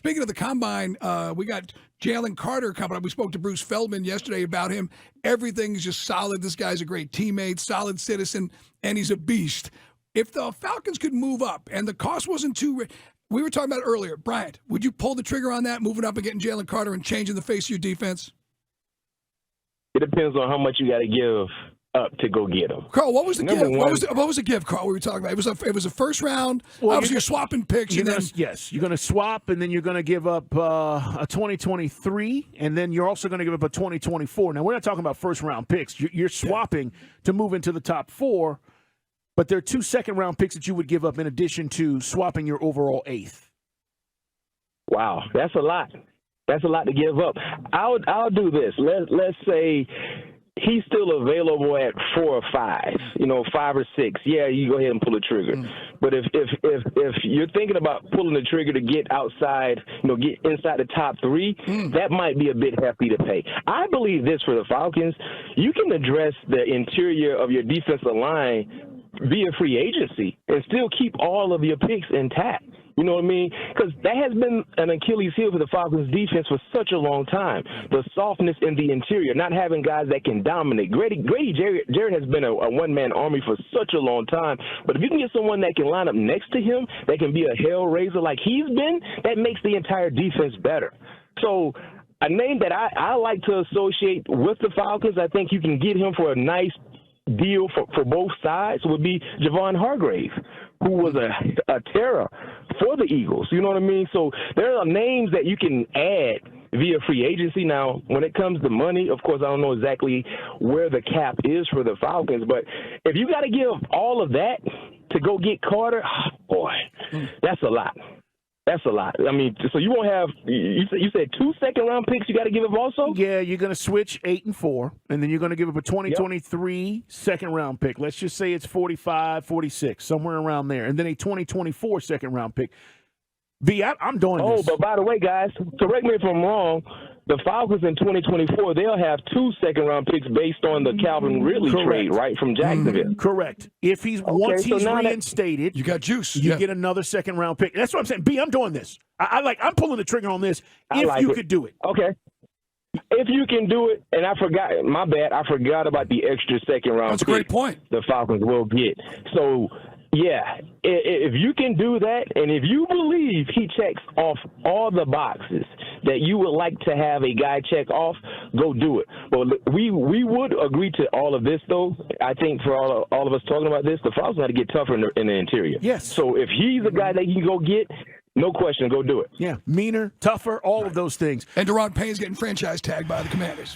Speaking of the combine, we got Jalen Carter coming up. We spoke to Bruce Feldman yesterday about him. Everything is just solid. This guy's a great teammate, solid citizen, and he's a beast. If the Falcons could move up and the cost wasn't too – we were talking about it earlier. Bryant, would you pull the trigger on that, moving up and getting Jalen Carter and changing the face of your defense? It depends on how much you got to give up to go get him. Carl, what was the give? What was the give, Carl, we were talking about? It was a first round. Well, obviously, you're swapping picks. You're going to swap, and then you're going to give up a 2023, and then you're also going to give up a 2024. Now, we're not talking about first-round picks. You're swapping to move into the top 4, but there are 2 second-round picks that you would give up in addition to swapping your overall 8th. Wow, that's a lot. That's a lot to give up. I'll do this. Let's say he's still available at 4 or 5, 5 or 6. Yeah, you go ahead and pull the trigger. But if you're thinking about pulling the trigger to get outside, get inside the top 3, that might be a bit hefty to pay. I believe this for the Falcons. You can address the interior of your defensive line via free agency and still keep all of your picks intact. You know what I mean? Because that has been an Achilles heel for the Falcons defense for such a long time. The softness in the interior, not having guys that can dominate. Grady Jarrett has been a one-man army for such a long time. But if you can get someone that can line up next to him, that can be a hellraiser like he's been, that makes the entire defense better. So a name that I like to associate with the Falcons, I think you can get him for a nice deal for both sides, would be Javon Hargrave, who was a terror for the Eagles. You know what I mean? So there are names that you can add via free agency. Now, when it comes to money, of course, I don't know exactly where the cap is for the Falcons, but if you got to give all of that to go get Carter, boy, that's a lot. That's a lot. I mean, so you won't have – you said 2 second-round picks you got to give up also? Yeah, you're going to switch 8 and 4, and then you're going to give up a 2023 second-round pick. Let's just say it's 45, 46, somewhere around there, and then a 2024 second-round pick. I'm doing this. Oh, but by the way, guys, correct me if I'm wrong, the Falcons in 2024, they'll have 2 second-round picks based on the Calvin Ridley trade, right, from Jacksonville. Correct. If once he's reinstated, you got juice. You get another second-round pick. That's what I'm saying. I'm doing this. I'm pulling the trigger on this if you could do it. Okay. If you can do it, and I forgot, my bad, I forgot about the extra second-round pick. That's a great point. The Falcons will get. So, yeah, if you can do that, and if you believe he checks off all the boxes that you would like to have a guy check off, go do it. But we would agree to all of this, though. I think for all of us talking about this, the Falcons got to get tougher in the interior. Yes. So if he's a guy that you can go get, no question, go do it. Yeah, meaner, tougher, all of those things. And Deron Payne's getting franchise tagged by the Commanders.